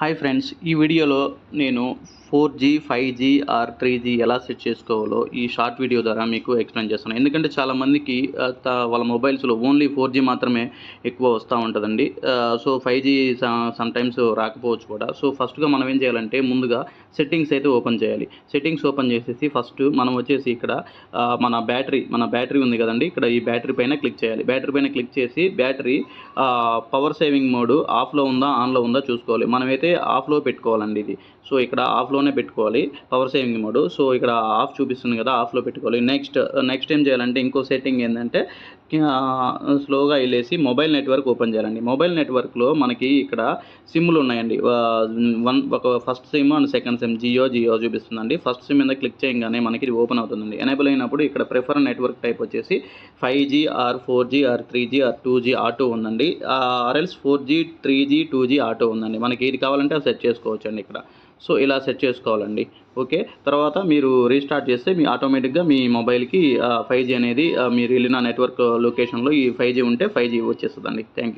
Hi friends, ఈ వీడియోలో నేను 4G, 5G ఆర్ 3G ఎలా సెట్ చేసుకోవాలో ఈ షార్ట్ వీడియో ద్వారా మీకు ఎక్స్ప్లెయిన్ చేస్తాను. ఎందుకంటే చాలామందికి వాళ్ళ మొబైల్స్లో ఓన్లీ 4G మాత్రమే ఎక్కువ వస్తూ ఉంటుందండి. సో 5G సమ్టైమ్స్ రాకపోవచ్చు కూడా. సో ఫస్ట్గా మనం ఏం చేయాలంటే ముందుగా సెట్టింగ్స్ అయితే ఓపెన్ చేయాలి. సెట్టింగ్స్ ఓపెన్ చేసేసి ఫస్ట్ మనం వచ్చేసి ఇక్కడ మన బ్యాటరీ ఉంది కదండి, ఇక్కడ ఈ బ్యాటరీ పైన క్లిక్ చేయాలి. బ్యాటరీ పైన క్లిక్ చేసి బ్యాటరీ పవర్ సేవింగ్ మోడ్ ఆఫ్లో ఉందా ఆన్లో ఉందా చూసుకోవాలి. మనమైతే ఆఫ్లో పెట్టుకోవాలండి ఇది. సో ఇక్కడ ఆఫ్లోనే పెట్టుకోవాలి పవర్ సేవింగ్ మోడ్. సో ఇక్కడ ఆఫ్ చూపిస్తుంది కదా, ఆఫ్లో పెట్టుకోవాలి. నెక్స్ట్ ఏం చేయాలంటే ఇంకో సెట్టింగ్ ఏంటంటే స్లోగా వెళ్ళేసి మొబైల్ నెట్వర్క్ ఓపెన్ చేయాలండి. మొబైల్ నెట్వర్క్లో మనకి ఇక్కడ సిమ్లు ఉన్నాయండి. ఒక first SIM and second SIM Jio చూపిస్తుందండి. ఫస్ట్ సిమ్ మీద క్లిక్ చేయగానే మనకి ఇది ఓపెన్ అవుతుందండి. ఎనేబుల్ అయినప్పుడు ఇక్కడ ప్రిఫర్ నెట్వర్క్ టైప్ వచ్చేసి 5G are 4G are 3G are 2G auto ఉందండి. ఆర్ఎల్స్ 4G 3G 2G ఆటో ఉందండి. మనకి ఏది కావాలంటే అది సెట్ చేసుకోవచ్చండి ఇక్కడ. సో ఇలా సెట్ చేసుకోవాలండి. ఓకే, తర్వాత మీరు రీస్టార్ట్ చేస్తే మీ ఆటోమేటిక్గా మీ మొబైల్కి 5G అనేది మీరు వెళ్ళిన నెట్వర్క్ లొకేషన్లో ఈ 5G ఉంటే 5G వచ్చేస్తుందండి. Thank you.